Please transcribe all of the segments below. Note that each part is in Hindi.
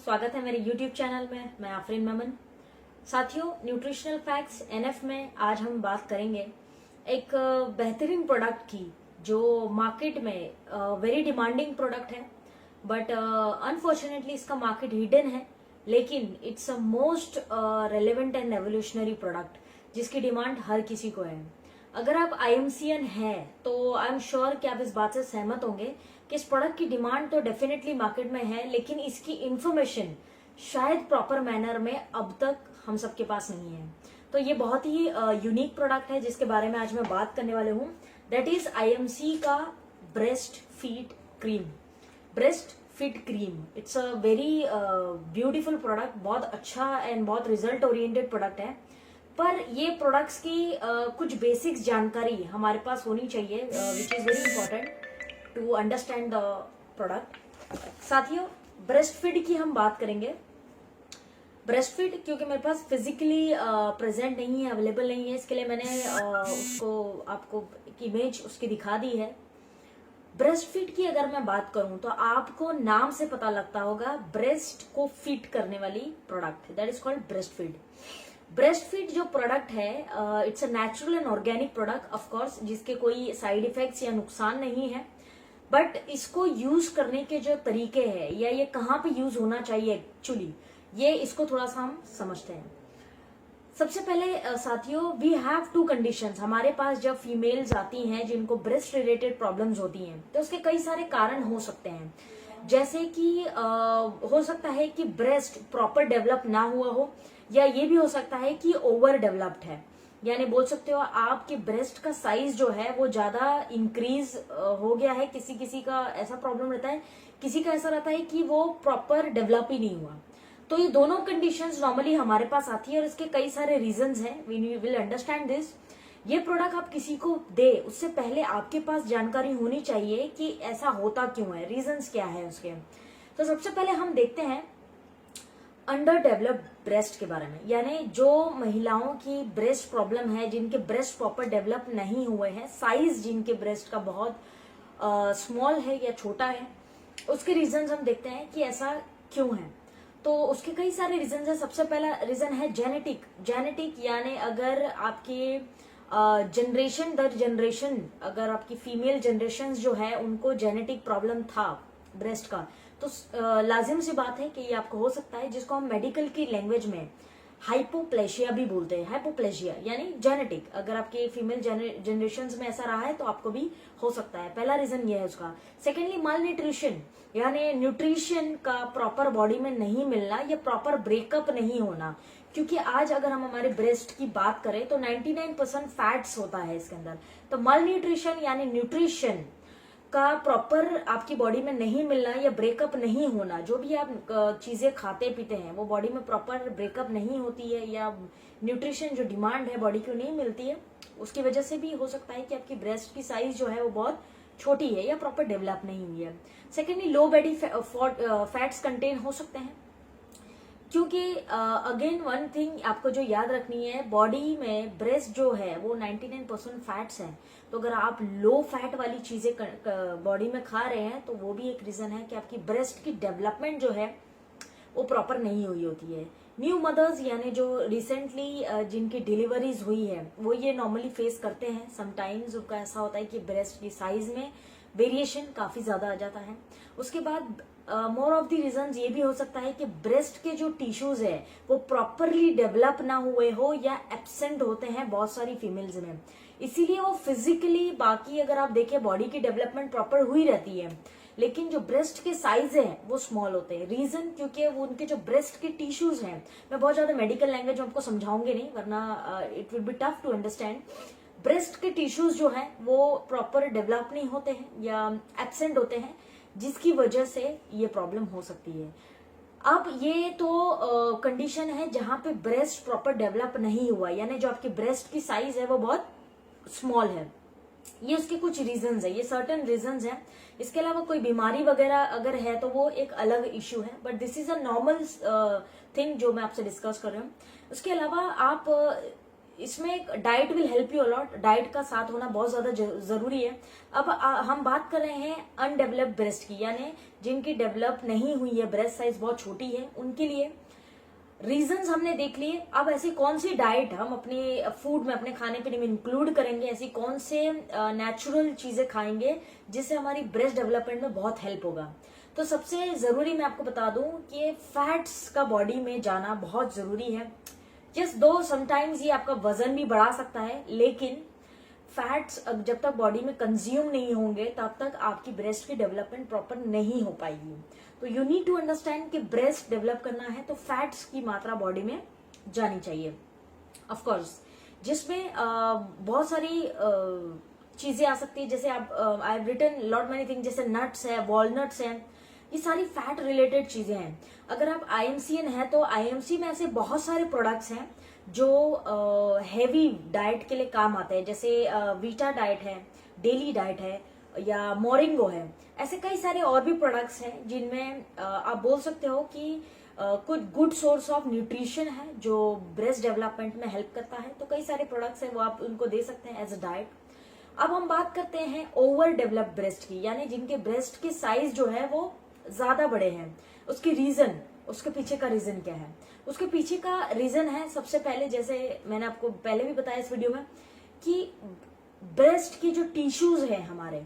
स्वागत है मेरे YouTube चैनल में। मैं आफरीन मेमन। साथियों, न्यूट्रिशनल फैक्ट्स NF में आज हम बात करेंगे एक बेहतरीन प्रोडक्ट की जो मार्केट में वेरी डिमांडिंग प्रोडक्ट है, बट अनफॉर्चुनेटली इसका मार्केट हिडन है, लेकिन it's a most relevant and evolutionary product जिसकी डिमांड हर किसी को है। अगर आप IMCN हैं तो आई एम श्योर कि आप इस बात से सहमत होंगे कि इस प्रोडक्ट की डिमांड तो डेफिनेटली मार्केट में है, लेकिन इसकी इंफॉर्मेशन शायद प्रॉपर मैनर में अब तक हम सबके पास नहीं है। तो ये बहुत ही यूनिक प्रोडक्ट है जिसके बारे में आज मैं बात करने वाले हूँ। दैट इज IMC का breast feed cream. Breast fit cream, it's a very beautiful product, बहुत अच्छा एंड बहुत रिजल्ट ओरिएंटेड प्रोडक्ट है। पर ये प्रोडक्ट्स की कुछ बेसिक्स जानकारी हमारे पास होनी चाहिए, which is very important to understand the product. साथियों, ब्रेस्ट फीड की हम बात करेंगे। ब्रेस्ट फीड क्योंकि मेरे पास फिजिकली प्रेजेंट नहीं है, अवेलेबल नहीं है, इसके लिए मैंने उसको आपको एक इमेज उसकी दिखा दी है। ब्रेस्ट फीड की अगर मैं बात करूं तो आपको नाम से पता लगता होगा, ब्रेस्ट को फीड करने वाली product, that is called breast feed. Breast feed जो प्रोडक्ट है, it's a natural and organic product, of course, जिसके कोई साइड इफेक्ट्स या नुकसान नहीं है। बट इसको यूज करने के जो तरीके हैं या ये कहाँ पे यूज होना चाहिए एक्चुअली, ये इसको थोड़ा सा हम समझते हैं। सबसे पहले साथियों, वी हैव टू कंडीशंस। हमारे पास जब फीमेल्स आती हैं जिनको ब्रेस्ट रिलेटेड प्रॉब्लम्स होती हैं तो उसके कई सारे कारण हो सकते हैं। जैसे कि हो सकता है कि ब्रेस्ट प्रॉपर डेवलप ना हुआ हो, या ये भी हो सकता है कि ओवर डेवलप्ड है, यानी बोल सकते हो आपके ब्रेस्ट का साइज जो है वो ज्यादा इंक्रीज हो गया है। किसी किसी का ऐसा प्रॉब्लम रहता है, किसी का ऐसा रहता है कि वो प्रॉपर डेवलप ही नहीं हुआ। तो ये दोनों कंडीशंस नॉर्मली हमारे पास आती है और इसके कई सारे रीजंस हैं। We will understand this. ये प्रोडक्ट आप किसी को दे उससे पहले आपके पास जानकारी होनी चाहिए कि ऐसा होता क्यों है, रीजंस क्या है उसके। तो सबसे पहले हम देखते हैं अंडर डेवलप्ड ब्रेस्ट के बारे में, यानी जो महिलाओं की ब्रेस्ट प्रॉब्लम है, जिनके ब्रेस्ट प्रॉपर डेवलप नहीं हुए हैं, साइज जिनके ब्रेस्ट का बहुत स्मॉल है या छोटा है, उसके रीजंस हम देखते हैं कि ऐसा क्यों है। तो उसके कई सारे रीजंस है। सबसे पहला रीजन है जेनेटिक, यानी अगर आपके जनरेशन दर जनरेशन, अगर आपकी फीमेल जनरेशन जो है उनको जेनेटिक प्रॉब्लम था ब्रेस्ट का, तो लाजिम सी बात है कि ये आपको हो सकता है, जिसको हम मेडिकल की लैंग्वेज में हाइपोप्लेशिया भी बोलते हैं। हाइपोप्लेशिया यानी जेनेटिक, अगर आपके फीमेल जनरेशन में ऐसा रहा है तो आपको भी हो सकता है। पहला रीजन ये है उसका। सेकेंडली, माल न्यूट्रिशन, यानी न्यूट्रिशन का प्रॉपर बॉडी में नहीं मिलना या प्रॉपर ब्रेकअप नहीं होना। क्योंकि आज अगर हम हमारे ब्रेस्ट की बात करें तो 99% फैट्स होता है इसके अंदर। तो माल न्यूट्रिशन यानी न्यूट्रिशन का प्रॉपर आपकी बॉडी में नहीं मिलना या ब्रेकअप नहीं होना, जो भी आप चीजें खाते पीते हैं वो बॉडी में प्रॉपर ब्रेकअप नहीं होती है, या न्यूट्रिशन जो डिमांड है बॉडी को नहीं मिलती है, उसकी वजह से भी हो सकता है कि आपकी ब्रेस्ट की साइज जो है वो बहुत छोटी है या प्रॉपर डेवलप नहीं हुई है। सेकेंडली, लो बॉडी फैट्स कंटेन हो सकते हैं, क्योंकि अगेन वन थिंग आपको जो याद रखनी है, बॉडी में ब्रेस्ट जो है वो 99% फैट्स है। तो अगर आप लो फैट वाली चीजें बॉडी में खा रहे हैं तो वो भी एक रीजन है कि आपकी ब्रेस्ट की डेवलपमेंट जो है वो प्रॉपर नहीं हुई होती है। न्यू मदर्स, यानी जो रिसेंटली जिनकी डिलीवरीज हुई है, वो ये नॉर्मली फेस करते हैं। समटाइम्स उनका ऐसा होता है कि ब्रेस्ट की साइज में वेरिएशन काफी ज्यादा आ जाता है। उसके बाद मोर ऑफ द रीजंस ये भी हो सकता है कि ब्रेस्ट के जो टिश्यूज है वो प्रॉपरली डेवलप ना हुए हो या एब्सेंट होते हैं बहुत सारी फीमेल्स में, इसीलिए वो फिजिकली, बाकी अगर आप देखें बॉडी की डेवलपमेंट प्रॉपर हुई रहती है, लेकिन जो ब्रेस्ट के साइज है वो स्मॉल होते हैं। रीजन क्योंकि वो उनके जो ब्रेस्ट के टिश्यूज हैं, मैं बहुत ज्यादा मेडिकल लैंग्वेज में आपको समझाऊंगी नहीं वरना it will be tough to understand. Breast के टिश्यूज जो है वो प्रॉपर डेवलप नहीं होते हैं या एब्सेंट होते हैं, जिसकी वजह से ये प्रॉब्लम हो सकती है। अब ये तो कंडीशन है जहां पे ब्रेस्ट प्रॉपर डेवलप नहीं हुआ, यानी जो आपकी ब्रेस्ट की साइज है वो बहुत स्मॉल है। ये उसके कुछ रीजंस है, ये सर्टेन रीजंस हैं। इसके अलावा कोई बीमारी वगैरह अगर है तो वो एक अलग इश्यू है, but this is a normal thing जो मैं आपसे डिस्कस कर रही हूँ। उसके अलावा आप इसमें diet will help you a lot, diet का साथ होना बहुत ज्यादा जरूरी है। अब हम बात कर रहे हैं अनडेवलप्ड ब्रेस्ट की, यानी जिनकी डेवलप नहीं हुई है, ब्रेस्ट साइज बहुत छोटी है, उनके लिए रीजंस हमने देख लिए। अब ऐसी कौन सी डाइट हम अपने फूड में, अपने खाने पीने में इंक्लूड करेंगे, ऐसी कौन से नेचुरल चीजें खाएंगे जिससे हमारी ब्रेस्ट डेवलपमेंट में बहुत हेल्प होगा। तो सबसे जरूरी मैं आपको बता दूं कि फैट्स का बॉडी में जाना बहुत जरूरी है। जस्ट दो समटाइम्स ये आपका वजन भी बढ़ा सकता है, लेकिन फैट्स जब तक बॉडी में कंज्यूम नहीं होंगे तब तक आपकी ब्रेस्ट की डेवलपमेंट प्रॉपर नहीं हो पाएगी। तो यू नीड टू अंडरस्टैंड कि ब्रेस्ट डेवलप करना है तो फैट्स की मात्रा बॉडी में जानी चाहिए। ऑफ कोर्स जिसमें बहुत सारी चीजें आ सकती है, जैसे आप I have written lot many thing, जैसे नट्स है, वॉलनट्स हैं, ये सारी फैट रिलेटेड चीजें हैं। अगर आप आईएमसीएन है तो आईएमसी में ऐसे बहुत सारे प्रोडक्ट्स हैं जो हेवी डाइट के लिए काम आते हैं, जैसे वीटा डाइट है, डेली डाइट है, या मोरिंगो है। ऐसे कई सारे और भी प्रोडक्ट्स हैं जिनमें आप बोल सकते हो कि कुछ गुड सोर्स ऑफ न्यूट्रिशन है जो ब्रेस्ट डेवलपमेंट में हेल्प करता है। तो कई सारे प्रोडक्ट्स हैं, वो आप उनको दे सकते हैं एज अ डाइट। अब हम बात करते हैं ओवर डेवलप्ड ब्रेस्ट की, यानी जिनके ब्रेस्ट की साइज जो है वो ज्यादा बड़े हैं। उसकी रीजन, उसके पीछे का रीजन क्या है? उसके पीछे का रीजन है, सबसे पहले जैसे मैंने आपको पहले भी बताया इस वीडियो में, कि ब्रेस्ट की जो टिश्यूज है, हमारे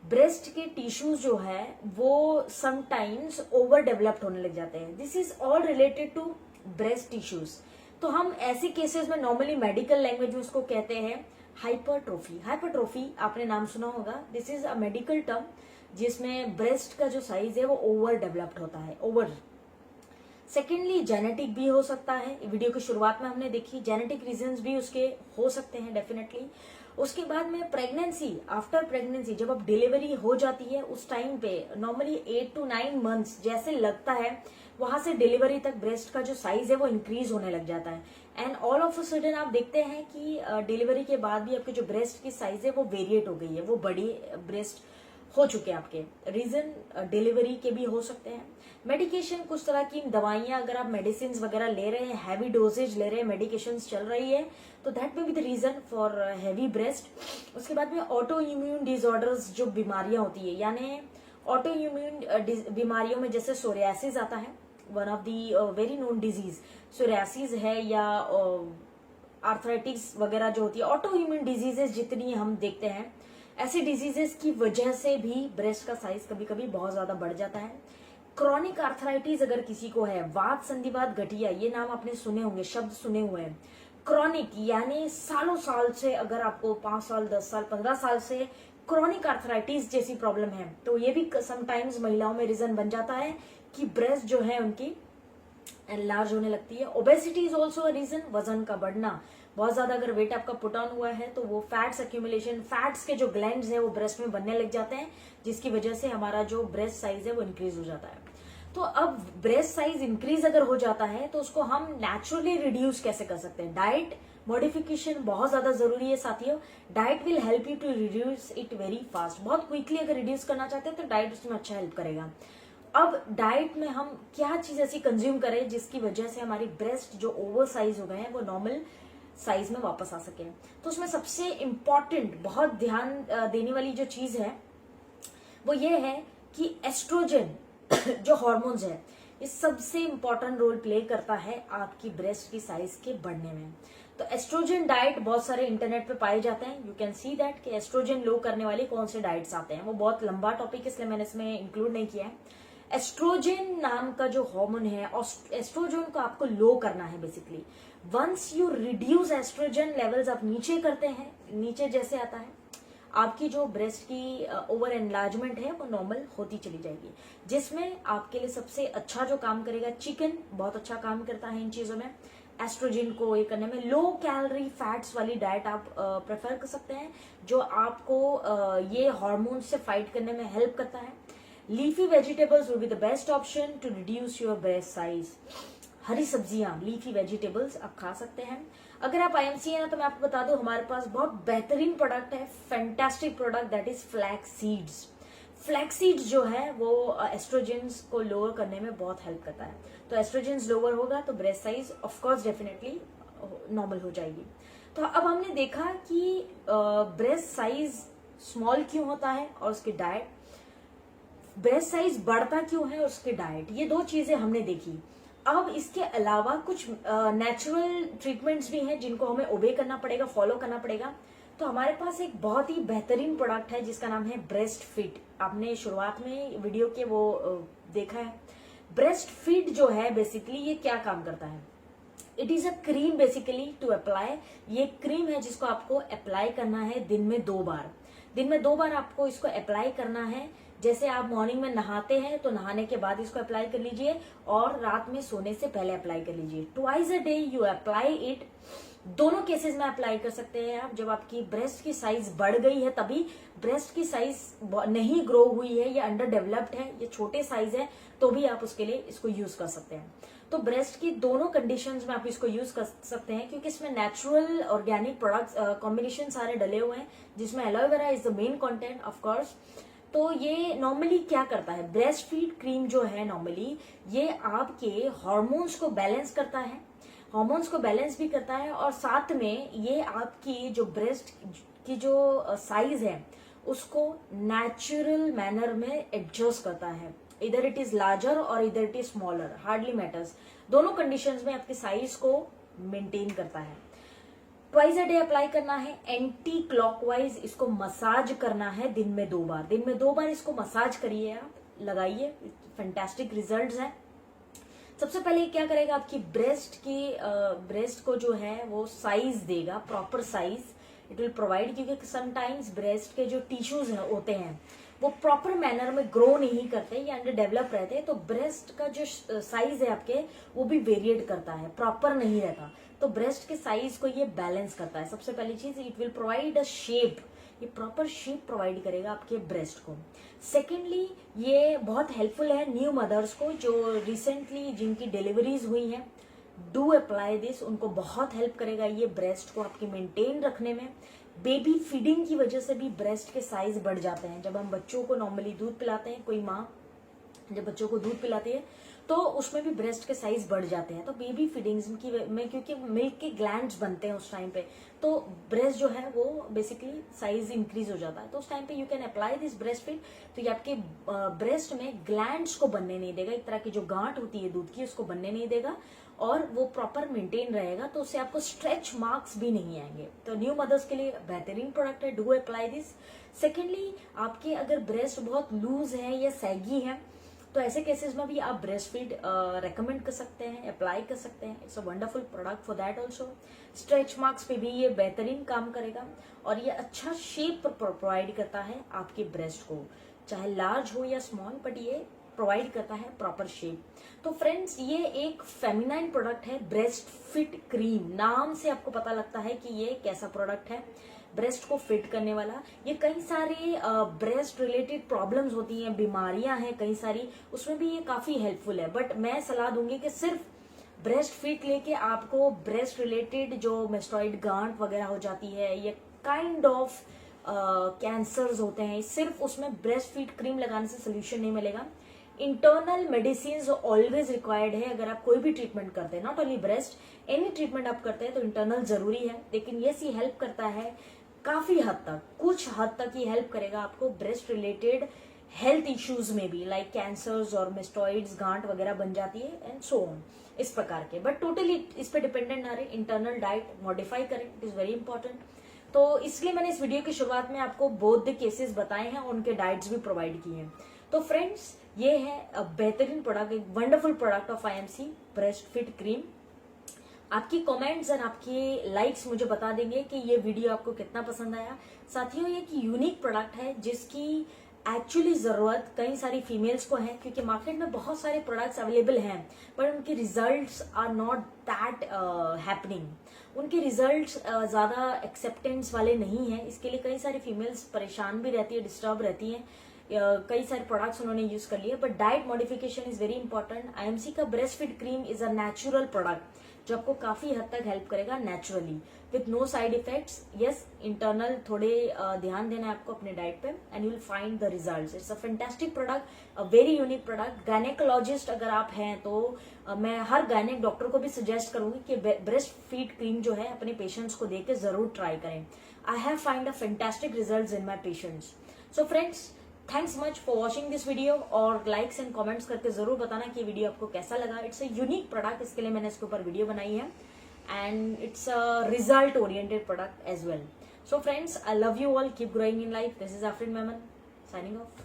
ब्रेस्ट के टिश्यूज जो है वो समटाइम्स ओवर डेवलप्ड होने लग जाते हैं। This is all related to breast tissues. तो हम ऐसे केसेस में नॉर्मली मेडिकल लैंग्वेज में उसको कहते हैं हाइपरट्रोफी। हाइपरट्रोफी आपने नाम सुना होगा। This is a medical term जिसमें ब्रेस्ट का जो साइज है वो ओवर डेवलप्ड होता है, ओवर। सेकेंडली जेनेटिक भी हो सकता है, वीडियो की शुरुआत में हमने देखी, जेनेटिक रीजंस भी उसके हो सकते हैं डेफिनेटली। उसके बाद में प्रेगनेंसी, आफ्टर प्रेगनेंसी जब अब डिलीवरी हो जाती है उस टाइम पे नॉर्मली 8 to 9 मंथ्स जैसे लगता है, वहां से डिलीवरी तक ब्रेस्ट का जो साइज है वो इंक्रीज होने लग जाता है। And all of a sudden आप देखते हैं कि डिलीवरी के बाद भी आपके जो ब्रेस्ट की साइज है वो वेरिएट हो गई है, वो बड़ी ब्रेस्ट हो चुके हैं आपके। रीजन डिलीवरी के भी हो सकते हैं। मेडिकेशन, कुछ तरह की दवाइयां, अगर आप मेडिसिन वगैरह ले रहे हैं, हैवी डोजेज ले रहे हैं, मेडिकेशन चल रही है, तो that may be the reason for heavy breast. उसके बाद में ऑटो इम्यून डिसऑर्डर्स, जो बीमारियां होती है, यानी ऑटो इम्यून बीमारियों में जैसे सोरियासिस आता है, one of the very known disease psoriasis है, या आर्थराइटिस वगैरह जो होती है, ऑटो इम्यून डिजीजेस जितनी हम देखते हैं, ऐसी डिजीजेस की वजह से भी ब्रेस्ट का साइज कभी कभी बहुत ज्यादा बढ़ जाता है। क्रॉनिक आर्थराइटिस अगर किसी को है, वात संधिवात गठिया, ये नाम आपने सुने होंगे, शब्द सुने हुए हैं। क्रॉनिक यानी सालों साल से, अगर आपको 5 साल, 10 साल, 15 साल से क्रॉनिक आर्थराइटिस जैसी प्रॉब्लम है, तो ये भी समटाइम्स महिलाओं में रीजन बन जाता है कि ब्रेस्ट जो है उनकी एनलार्ज होने लगती है। Obesity is also a reason, वजन का बढ़ना, बहुत ज्यादा अगर वेट आपका पुट ऑन हुआ है तो वो फैट्स एक्यूमुलेशन, फैट्स के जो ग्लैंड्स है वो ब्रेस्ट में बनने लग जाते हैं, जिसकी वजह से हमारा जो ब्रेस्ट साइज है वो इंक्रीज हो जाता है। तो अब ब्रेस्ट साइज इंक्रीज अगर हो जाता है तो उसको हम नेचुरली रिड्यूस कैसे कर सकते हैं? डाइट मॉडिफिकेशन बहुत ज्यादा जरूरी है साथियों। Diet will help you to reduce it very fast. बहुत क्विकली अगर रिड्यूस करना चाहते हैं तो डाइट उसमें अच्छा हेल्प करेगा। अब डाइट में हम क्या चीज ऐसी कंज्यूम करें जिसकी वजह से हमारी ब्रेस्ट जो ओवर साइज हो गए हैं वो नॉर्मल साइज में वापस आ सके? तो उसमें सबसे इंपॉर्टेंट, बहुत ध्यान देने वाली जो चीज है वो ये है कि एस्ट्रोजन जो हॉर्मोन्स है, ये सबसे इंपॉर्टेंट रोल प्ले करता है आपकी ब्रेस्ट की साइज के बढ़ने में। तो एस्ट्रोजन डाइट बहुत सारे इंटरनेट पे पाए जाते हैं। यू कैन सी दैट कि एस्ट्रोजन लो करने वाले कौन से डाइट्स आते हैं। वो बहुत लंबा टॉपिक इसलिए मैंने इसमें इंक्लूड नहीं किया है। एस्ट्रोजन नाम का जो हार्मोन है, एस्ट्रोजन को आपको लो करना है basically. Once you reduce oestrogen levels, आप नीचे करते हैं, नीचे जैसे आता है, आपकी जो ब्रेस्ट की ओवर एनलार्जमेंट है वो नॉर्मल होती चली जाएगी। जिसमें आपके लिए सबसे अच्छा जो काम करेगा, चिकन बहुत अच्छा काम करता है इन चीजों में, एस्ट्रोजन को ये करने में। लो कैलोरी फैट्स वाली डाइट आप प्रेफर कर सकते हैं जो आपको ये हार्मोन से फाइट करने में हेल्प करता है। Leafy vegetables will be the best option to reduce your breast size. हरी सब्जियां, लीफी वेजिटेबल्स आप खा सकते हैं। अगर आप आईएमसी है ना तो मैं आपको बता दूं, हमारे पास बहुत बेहतरीन प्रोडक्ट है, fantastic product, that is flax seeds. Flax seeds जो है वो एस्ट्रोजेंस को लोअर करने में बहुत हेल्प करता है। तो एस्ट्रोजेंस लोअर होगा तो breast size of course definitely normal हो जाएगी। तो अब हमने देखा कि ब्रेस्ट साइज स्मॉल क्यों होता है और उसकी डाइट, ब्रेस्ट साइज बढ़ता क्यों है और उसकी डाइट, ये दो चीजें हमने देखी। अब इसके अलावा कुछ नेचुरल ट्रीटमेंट्स भी हैं जिनको हमें ओबे करना पड़ेगा, फॉलो करना पड़ेगा। तो हमारे पास एक बहुत ही बेहतरीन प्रोडक्ट है जिसका नाम है ब्रेस्ट फिट। आपने शुरुआत में वीडियो के वो देखा है। ब्रेस्ट फिट जो है बेसिकली ये क्या काम करता है, it is a cream basically to apply. ये क्रीम है जिसको आपको अप्लाई करना है दिन में 2 बार। दिन में 2 बार आपको इसको अप्लाई करना है। जैसे आप मॉर्निंग में नहाते हैं तो नहाने के बाद इसको अप्लाई कर लीजिए और रात में सोने से पहले अप्लाई कर लीजिए। Twice a day you apply it. दोनों केसेस में अप्लाई कर सकते हैं आप। जब आपकी ब्रेस्ट की साइज बढ़ गई है तभी, ब्रेस्ट की साइज नहीं ग्रो हुई है, ये अंडर डेवलप्ड है, ये छोटे साइज है, तो भी आप उसके लिए इसको यूज कर सकते हैं। तो ब्रेस्ट की दोनों कंडीशंस में आप इसको यूज कर सकते हैं क्योंकि इसमें नेचुरल ऑर्गेनिक प्रोडक्ट्स कॉम्बिनेशन सारे डले हुए हैं जिसमें aloe vera is the main content of course. तो ये नॉर्मली क्या करता है, ब्रेस्ट फीड क्रीम जो है नॉर्मली ये आपके हार्मोन्स को बैलेंस करता है, हार्मोन्स को बैलेंस भी करता है और साथ में ये आपकी जो ब्रेस्ट की जो साइज है उसको नेचुरल मैनर में एडजस्ट करता है। इधर इट इज लार्जर और इधर it is smaller, hardly matters. दोनों कंडीशंस में आपकी साइज को मेंटेन करता है। ट्वाइस अ डे अप्लाई करना है, एंटी क्लॉकवाइज इसको मसाज करना है दिन में 2 बार। दिन में 2 बार इसको मसाज करिए, आप लगाइए, फैंटास्टिक रिजल्ट्स हैं। सबसे पहले क्या करेगा, आपकी ब्रेस्ट को जो है वो साइज देगा, proper size it will provide, क्योंकि समटाइम्स ब्रेस्ट के जो टिश्यूज होते हैं वो प्रॉपर मैनर में ग्रो नहीं करते या अंडर डेवलप रहते हैं, तो ब्रेस्ट का जो साइज है आपके वो भी वेरिएट करता है, प्रॉपर नहीं रहता। तो ब्रेस्ट के साइज को ये बैलेंस करता है। सबसे पहली चीज, it will provide a shape, ये प्रॉपर शेप प्रोवाइड करेगा आपके ब्रेस्ट को। सेकेंडली ये बहुत हेल्पफुल है न्यू मदर्स को जो रिसेंटली जिनकी डिलीवरीज हुई हैं। डू अप्लाई दिस, उनको बहुत हेल्प करेगा ये ब्रेस्ट को आपकी मेंटेन रखने में। बेबी फीडिंग की वजह से भी ब्रेस्ट के साइज बढ़ जाते हैं। जब हम बच्चों को नॉर्मली दूध पिलाते हैं, कोई माँ जब बच्चों को दूध पिलाती है तो उसमें भी ब्रेस्ट के साइज बढ़ जाते हैं। तो बेबी फीडिंग्स में क्योंकि मिल्क के ग्लैंड्स बनते हैं उस टाइम पे, तो ब्रेस्ट जो है वो बेसिकली साइज इंक्रीज हो जाता है। तो उस टाइम पे you can apply this breast feed. तो ये आपके ब्रेस्ट में ग्लैंड्स को बनने नहीं देगा, एक तरह की जो गांठ होती है दूध की उसको बनने नहीं देगा और वो प्रॉपर मेंटेन रहेगा, तो उससे आपको स्ट्रेच मार्क्स भी नहीं आएंगे। तो न्यू मदर्स के लिए बेहतरीन प्रोडक्ट है, डू अप्लाई दिस। सेकेंडली आपके अगर ब्रेस्ट बहुत लूज है या सैगी है तो ऐसे केसेस में भी आप ब्रेस्ट फीड रेकमेंड कर सकते हैं, अप्लाई कर सकते हैं। It's a wonderful product for that also. Stretch marks पे भी ये बेहतरीन काम करेगा और ये अच्छा शेप प्रोवाइड करता है आपके ब्रेस्ट को, चाहे लार्ज हो या स्मॉल, बट ये प्रोवाइड करता है प्रॉपर शेप। तो फ्रेंड्स ये एक फेमिनाइन प्रोडक्ट है, ब्रेस्ट फिट क्रीम। नाम से आपको पता लगता है कि ये कैसा प्रोडक्ट है, ब्रेस्ट को फिट करने वाला। ये कई सारे ब्रेस्ट रिलेटेड प्रॉब्लम्स होती हैं, बीमारियां हैं कई सारी, उसमें भी ये काफी हेल्पफुल है। बट मैं सलाह दूंगी कि सिर्फ ब्रेस्ट फिट लेके आपको ब्रेस्ट रिलेटेड जो मेस्टॉइड गांठ वगैरह हो जाती है, ये काइंड ऑफ कैंसर्स होते हैं, सिर्फ उसमें ब्रेस्ट फिट क्रीम लगाने से सोल्यूशन नहीं मिलेगा। इंटरनल मेडिसिन ऑलवेज रिक्वायर्ड है अगर आप कोई भी ट्रीटमेंट करते हैं, not only breast, any treatment आप करते हैं तो इंटरनल जरूरी है। लेकिन ये सी हेल्प करता है काफी हद तक, कुछ हद तक ये हेल्प करेगा आपको ब्रेस्ट रिलेटेड हेल्थ इश्यूज में भी, लाइक कैंसर्स और मेस्टॉइड्स, गांठ वगैरह बन जाती है एंड सो ऑन, इस प्रकार के। बट टोटली इस पे डिपेंडेंट ना रहे, इंटरनल डाइट मॉडिफाई करें, इट इज वेरी इंपॉर्टेंट। तो इसलिए मैंने इस वीडियो की शुरुआत में आपको बोथ द केसेस बताए हैं, उनके डाइट्स भी प्रोवाइड किए हैं। तो फ्रेंड्स ये है बेहतरीन प्रोडक्ट, एक wonderful product of IMC breast fit cream. आपकी कमेंट्स और आपकी लाइक्स मुझे बता देंगे कि ये वीडियो आपको कितना पसंद आया। साथियों ये एक यूनिक प्रोडक्ट है जिसकी एक्चुअली जरूरत कई सारी फीमेल्स को है, क्योंकि मार्केट में बहुत सारे प्रोडक्ट्स अवेलेबल हैं पर उनके results are not that happening, उनके रिजल्ट्स ज्यादा एक्सेप्टेंस वाले नहीं है। इसके लिए कई सारी फीमेल्स परेशान भी रहती है, डिस्टर्ब रहती हैं। कई सारे प्रोडक्ट्स उन्होंने यूज कर लिए, but diet modification is very important. IMC का breast fit cream is a natural product, जो आपको काफी हद तक हेल्प करेगा naturally with no side effects. Yes, internal थोड़े ध्यान देना है आपको अपने डाइट पे and you will find the results. It's a fantastic product, a very unique product. Gynaecologist अगर आप हैं तो मैं हर गायनेक डॉक्टर को भी सजेस्ट करूंगी कि ब्रेस्ट फीड क्रीम जो है अपने पेशेंट्स को देके जरूर ट्राई करें। I have find a fantastic results in my patients. So friends, thanks much for watching this video, और लाइक्स एंड कमेंट्स करके जरूर बताना कि वीडियो आपको कैसा लगा। इट्स अ यूनिक प्रोडक्ट, इसके लिए मैंने इसके ऊपर वीडियो बनाई है and it's a result oriented product as well. So friends, I love you all, keep growing in life. This is Afreen Memon signing of.